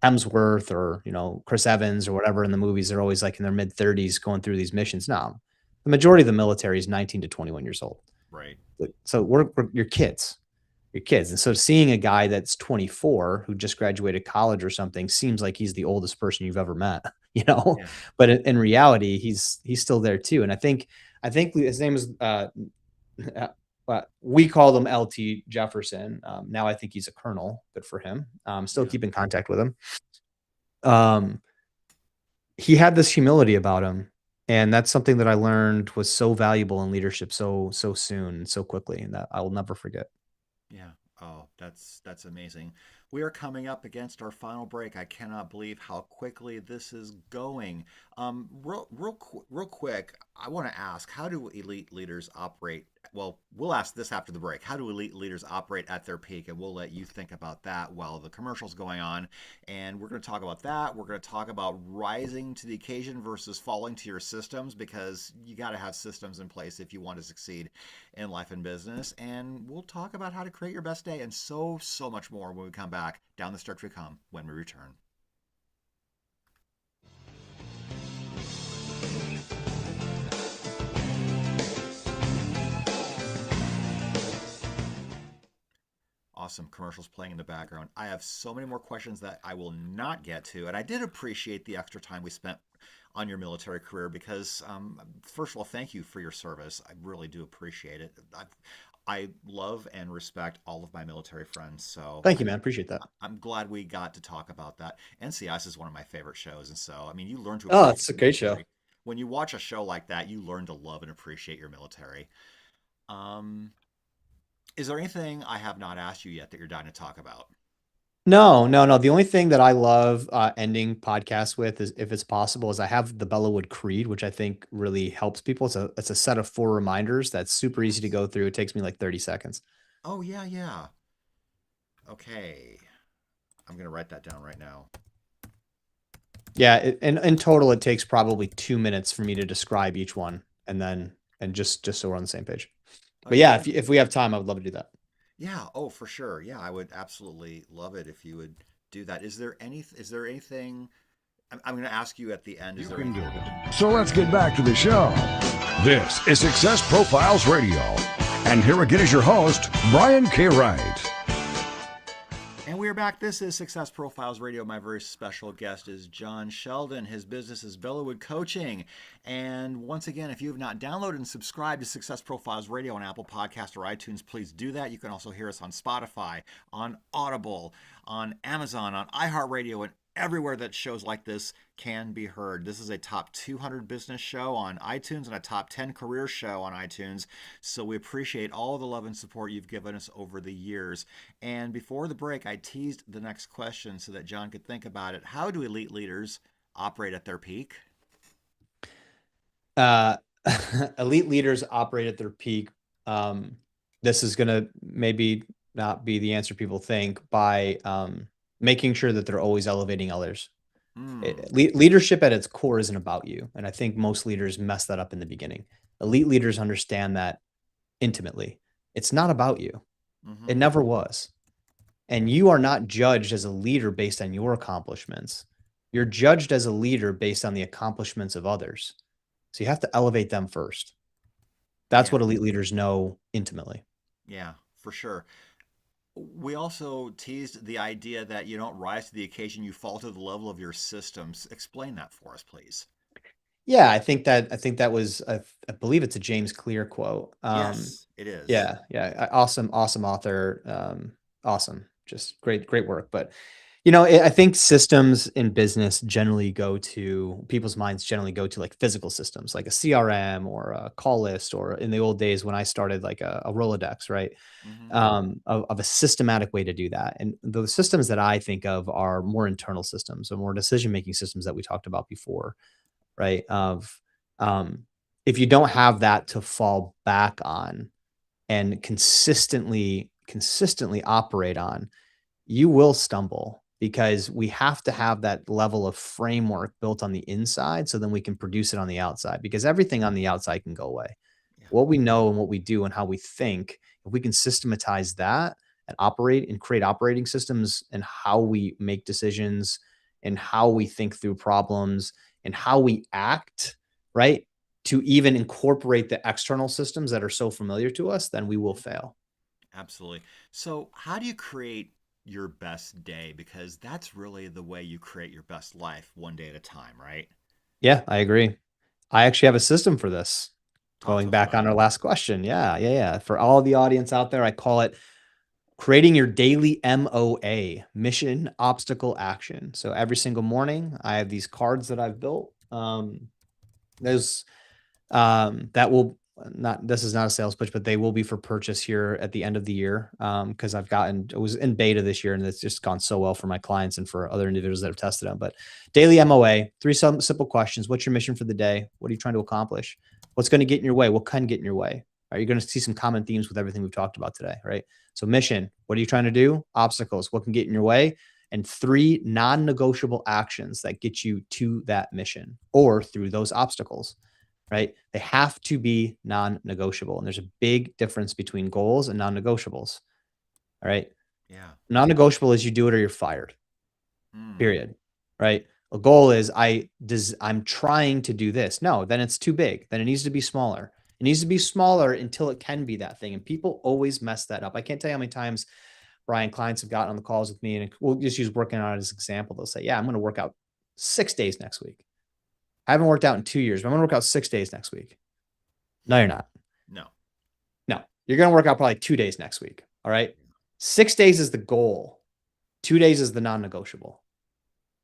Hemsworth or, Chris Evans or whatever in the movies, they're always like in their mid 30s going through these missions. No, the majority of the military is 19 to 21 years old. Right. So we're your kids. And so seeing a guy that's 24 who just graduated college or something seems like he's the oldest person you've ever met, Yeah. but in reality, he's still there too. And I think his name is, we called him LT Jefferson. Now I think he's a colonel. Good for him. Still keep in contact with him. He had this humility about him. And that's something that I learned was so valuable in leadership so soon and so quickly, and that I will never forget. Yeah. Oh, that's amazing. We are coming up against our final break. I cannot believe how quickly this is going. Real quick, I want to ask, how do elite leaders operate? Well, we'll ask this after the break. How do elite leaders operate at their peak? And we'll let you think about that while the commercial's going on. And we're going to talk about that. We're going to talk about rising to the occasion versus falling to your systems, because you got to have systems in place if you want to succeed in life and business. And we'll talk about how to create your best day and so much more when we come back. Down the stretch we come when we return. Awesome commercials playing in the background. I have so many more questions that I will not get to, and I did appreciate the extra time we spent on your military career because, first of all, thank you for your service. I really do appreciate it. I love and respect all of my military friends. So Thank you, man. Appreciate that. I'm glad we got to talk about that. NCIS is one of my favorite shows, and so I mean, you learn to Oh, appreciate it's a your great show. military. When you watch a show like that, you learn to love and appreciate your military. Um, is there anything I have not asked you yet that you're dying to talk about? No. The only thing that I love ending podcasts with is, if it's possible, is I have the Bellawood Creed, which I think really helps people. It's a set of 4 reminders that's super easy to go through. It takes me like 30 seconds. Oh yeah, yeah. Okay, I'm gonna write that down right now. Yeah, in total, it takes probably 2 minutes for me to describe each one, and just so we're on the same page. But yeah, Okay. if we have time, I would love to do that. Yeah. Oh, for sure. Yeah, I would absolutely love it if you would do that. Is there anything? I'm going to ask you at the end. Is You there can do anything? it. So let's get back to the show. This is Success Profiles Radio. And here again is your host, Brian K. Wright. And we're back. This is Success Profiles Radio. My very special guest is John Sheldon. His business is Bellawood Coaching. And once again, if you have not downloaded and subscribed to Success Profiles Radio on Apple Podcast or iTunes, please do that. You can also hear us on Spotify, on Audible, on Amazon, on iHeartRadio, and everywhere that shows like this can be heard. This is a top 200 business show on iTunes and a top 10 career show on iTunes. So we appreciate all the love and support you've given us over the years. And before the break, I teased the next question so that John could think about it. How do elite leaders operate at their peak? Uh, Elite leaders operate at their peak. This is going to maybe not be the answer people think, by making sure that they're always elevating others. Hmm. Leadership at its core isn't about you. And I think most leaders mess that up in the beginning. Elite leaders understand that intimately. It's not about you. Mhm. It never was. And you are not judged as a leader based on your accomplishments. You're judged as a leader based on the accomplishments of others. So you have to elevate them first. That's Yeah. what elite leaders know intimately. Yeah, for sure. We also teased the idea that you don't rise to the occasion, you fall to the level of your systems. Explain that for us, please. Yeah, I think that was, I believe it's a James Clear quote. Yes, it is. Yeah. Awesome author. Awesome. Just great work. But I think systems in business people's minds generally go to like physical systems, like a CRM or a call list, or in the old days when I started, like a Rolodex, right? Mhm. Of a systematic way to do that. And the systems that I think of are more internal systems, or more decision-making systems that we talked about before, right? Of if you don't have that to fall back on and consistently operate on, you will stumble because we have to have that level of framework built on the inside so then we can produce it on the outside, because everything on the outside can go away. Yeah. What we know and what we do and how we think, if we can systematize that and operate and create operating systems and how we make decisions and how we think through problems and how we act, right? To even incorporate the external systems that are so familiar to us, then we will fail. Absolutely. So, how do you create your best day? Because that's really the way you create your best life, one day at a time, right? Yeah, I agree. I actually have a system for this. Talk to Going us back about on it. our last question. Yeah. For all the audience out there, I call it creating your daily MOA, mission, obstacle, action. So every single morning, I have these cards that I've built. There's that will not, this is not a sales pitch, but they will be for purchase here at the end of the year. Because it was in beta this year and it's just gone so well for my clients and for other individuals that have tested them. But daily MOA, three simple questions. What's your mission for the day? What are you trying to accomplish? What's going to get in your way? What can get in your way? Are you going to see some common themes with everything we've talked about today? Right. So mission, what are you trying to do? Obstacles, what can get in your way? And three non-negotiable actions that get you to that mission or through those obstacles. Right? They have to be non-negotiable. And there's a big difference between goals and non-negotiables. All right. Yeah. Non-negotiable is you do it or you're fired. Mm. Period. Right. A goal is I'm trying to do this. No, then it's too big. Then it needs to be smaller. It needs to be smaller until it can be that thing. And people always mess that up. I can't tell you how many times, Brian, clients have gotten on the calls with me, and we'll just use working out as an example. They'll say, yeah, I'm going to work out 6 days next week. I haven't worked out in 2 years, but I'm going to work out 6 days next week. No, you're not. No. No, you're going to work out probably 2 days next week. All right. 6 days is the goal. 2 days is the non-negotiable.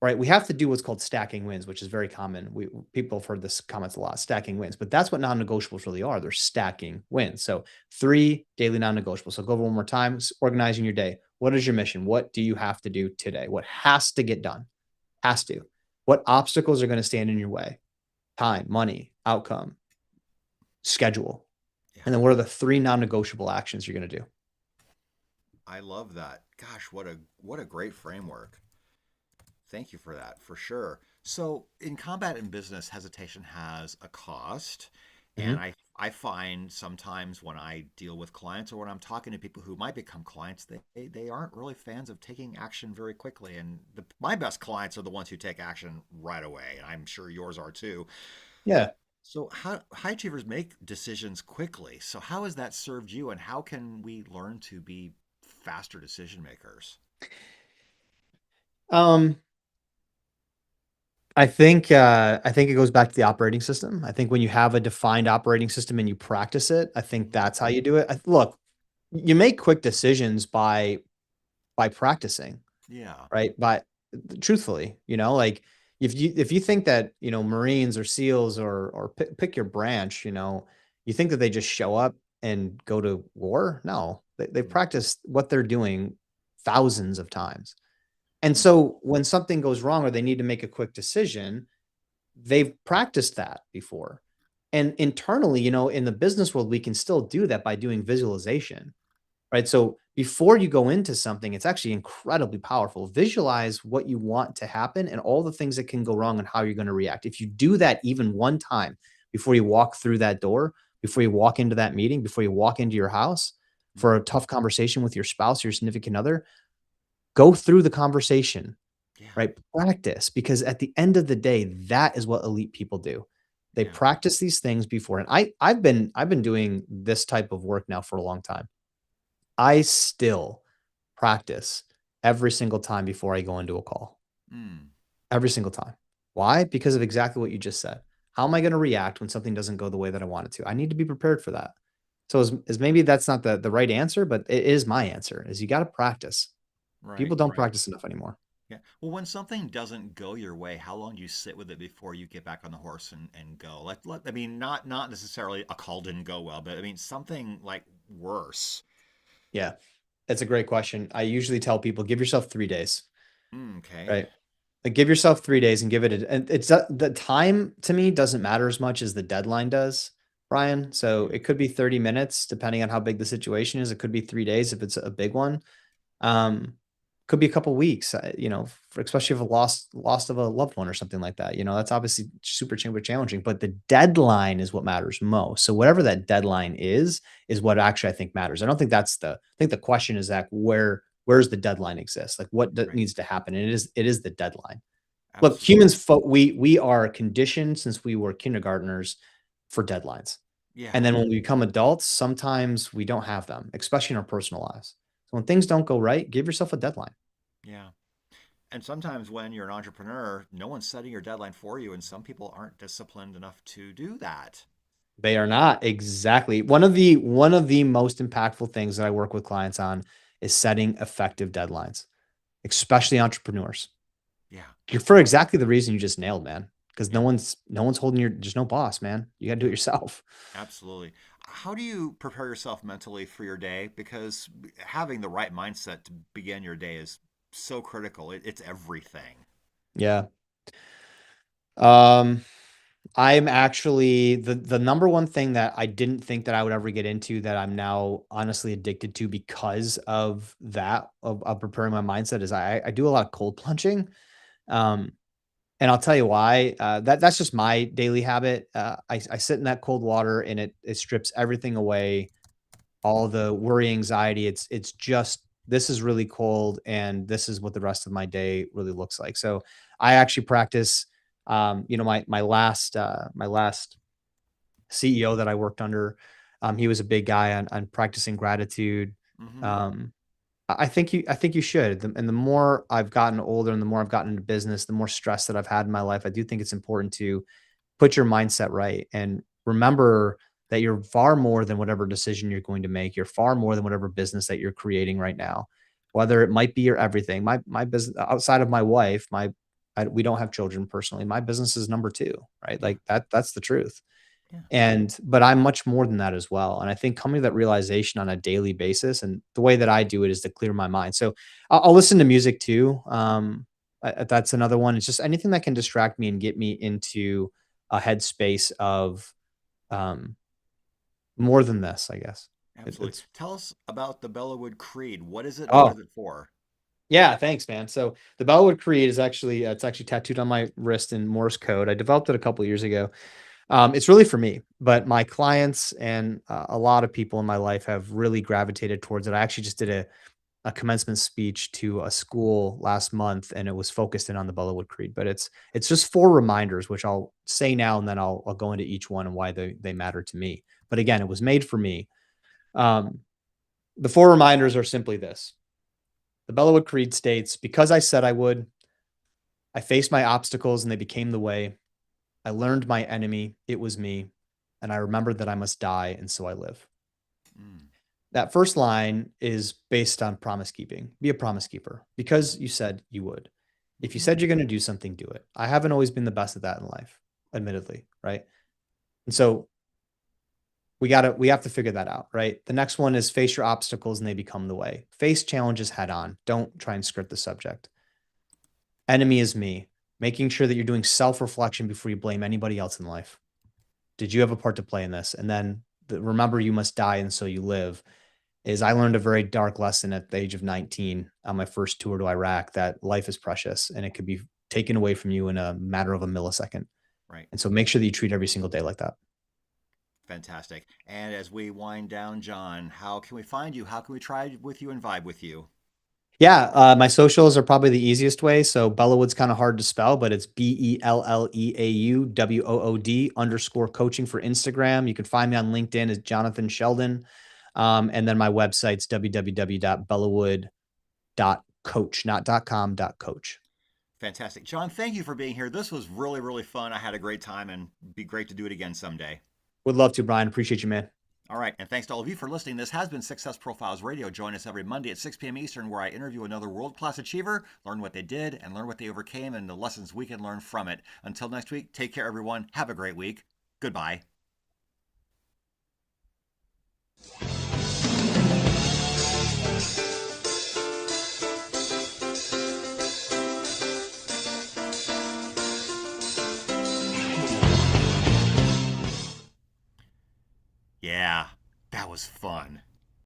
Right. We have to do what's called stacking wins, which is very common. People have heard this comments a lot, stacking wins, but that's what non-negotiables really are. They're stacking wins. So 3 daily non-negotiables. So go over one more time, organizing your day. What is your mission? What do you have to do today? What has to get done? Has to. What obstacles are going to stand in your way? Time, money, outcome, schedule. Yeah. And then what are the 3 non-negotiable actions you're going to do? I love that. Gosh, what a great framework. Thank you for that, for sure. So, in combat and business, hesitation has a cost. And Mhm. I find sometimes when I deal with clients or when I'm talking to people who might become clients, they aren't really fans of taking action very quickly. And my best clients are the ones who take action right away. And I'm sure yours are too. Yeah. So, how high achievers make decisions quickly. So, how has that served you? And how can we learn to be faster decision makers? Um, I think it goes back to the operating system. I think when you have a defined operating system and you practice it, I think that's how you do it. Look, you make quick decisions by practicing, Yeah. right? But truthfully, like if you think that, Marines or SEALs or pick your branch, you think that they just show up and go to war? No, they Mm. practice what they're doing thousands of times. And Mm. so when something goes wrong or they need to make a quick decision, they've practiced that before. And internally, in the business world, we can still do that by doing visualization, right? So before you go into something, it's actually incredibly powerful. Visualize what you want to happen and all the things that can go wrong and how you're going to react. If you do that even one time before you walk through that door, before you walk into that meeting, before you walk into your house for a tough conversation with your spouse or your significant other, go through the conversation, Yeah. right? Practice, because at the end of the day, that is what elite people do. They Yeah. practice these things before. And I've been doing this type of work now for a long time. I still practice every single time before I go into a call. Mm. Every single time. Why? Because of exactly what you just said. How am I going to react when something doesn't go the way that I want it to? I need to be prepared for that. So as maybe that's not the right answer, but it is my answer, is you got to practice. Right. People don't Right. practice enough anymore. Yeah. Well, when something doesn't go your way, how long do you sit with it before you get back on the horse and go? I mean, not necessarily a call didn't go well, but I mean something like worse. Yeah, that's a great question. I usually tell people, give yourself 3 days, Okay. right? Like, give yourself 3 days and give it and it's the time to me doesn't matter as much as the deadline does, Brian. So it could be 30 minutes depending on how big the situation is. It could be 3 days if it's a big one. Um, could be a couple weeks, especially if a lost of a loved one or something like that. That's obviously super challenging, but the deadline is what matters most. So whatever that deadline is what actually I think matters. I don't think I think the question is that where's the deadline exist? Like what Right. needs to happen? And it is the deadline. Look, Absolutely. humans, we are conditioned since we were kindergartners for deadlines. Yeah. And then when we become adults, sometimes we don't have them, especially in our personal lives. So when things don't go right, give yourself a deadline. Yeah. And sometimes when you're an entrepreneur, no one's setting your deadline for you, and some people aren't disciplined enough to do that. They are not exactly one of the most impactful things that I work with clients on is setting effective deadlines, especially entrepreneurs. Yeah. You're for exactly the reason you just nailed, man. Because Yeah. no one's holding there's no boss, man. You got to do it yourself. Absolutely. How do you prepare yourself mentally for your day? Because having the right mindset to begin your day is so critical. It's everything. Yeah. Um, I'm actually the number one thing that I didn't think that I would ever get into that I'm now honestly addicted to because of that of preparing my mindset is I do a lot of cold plunging. Um, and I'll tell you why. That's just my daily habit. I sit in that cold water and it strips everything away, all the worry, anxiety. It's just this is really cold, and this is what the rest of my day really looks like. So I actually practice. My last CEO that I worked under, he was a big guy on practicing gratitude. Hmm. Um, I think you should. And the more I've gotten older and the more I've gotten into business, the more stress that I've had in my life, I do think it's important to put your mindset right and remember that you're far more than whatever decision you're going to make. You're far more than whatever business that you're creating right now, whether it might be your everything. My business outside of my wife, we don't have children personally. My business is number two, right? Yeah. Like that's the truth. Yeah. But I'm much more than that as well. And I think coming to that realization on a daily basis, and the way that I do it is to clear my mind. So I'll listen to music too. That's another one. It's just anything that can distract me and get me into a headspace of um, more than this, I guess. Absolutely. It's Tell us about the Bellawood Creed. What is it and what oh is it for? yeah, thanks, man. So the Bellwood Creed is actually it's actually tattooed on my wrist in Morse code. I developed it a couple years ago. It's really for me, but my clients and a lot of people in my life have really gravitated towards it. I actually just did a commencement speech to a school last month, and it was focused in on the Bellawood Creed. But it's just four reminders, which I'll say now, and then I'll go into each one and why they matter to me. But again, it was made for me. Um, the four reminders are simply this: the Bellawood Creed states, "Because I said I would, I faced my obstacles and they became the way. I learned my enemy, it was me, and I remembered that I must die, and so I live." Mm. That first line is based on promise keeping. Be a promise keeper because you said you would. If you Hmm. said you're going to do something, do it. I haven't always been the best at that in life, admittedly, right? And so we have to figure that out, right? The next one is face your obstacles and they become the way. Face challenges head on. Don't try and skirt the subject. Enemy is me. Making sure that you're doing self-reflection before you blame anybody else in life. Did you have a part to play in this? And then remember you must die and so you live is I learned a very dark lesson at the age of 19 on my first tour to Iraq that life is precious and it could be taken away from you in a matter of a millisecond. Right. And so make sure that you treat every single day like that. Fantastic. And as we wind down, John, how can we find you? How can we try with you and vibe with you? Yeah, my socials are probably the easiest way. So Bellawood's kind of hard to spell, but it's BELLEAUWOOD_coaching for Instagram. You can find me on LinkedIn as Jonathan Sheldon. And then my website's www.bellawood.coach, not .com, .coach. Fantastic. John, thank you for being here. This was really, really fun. I had a great time and be great to do it again someday. Would love to, Brian. Appreciate you, man. All right. And thanks to all of you for listening. This has been Success Profiles Radio. Join us every Monday at 6 p.m. Eastern, where I interview another world-class achiever, learn what they did, and learn what they overcame and the lessons we can learn from it. Until next week, take care, everyone. Have a great week. Goodbye.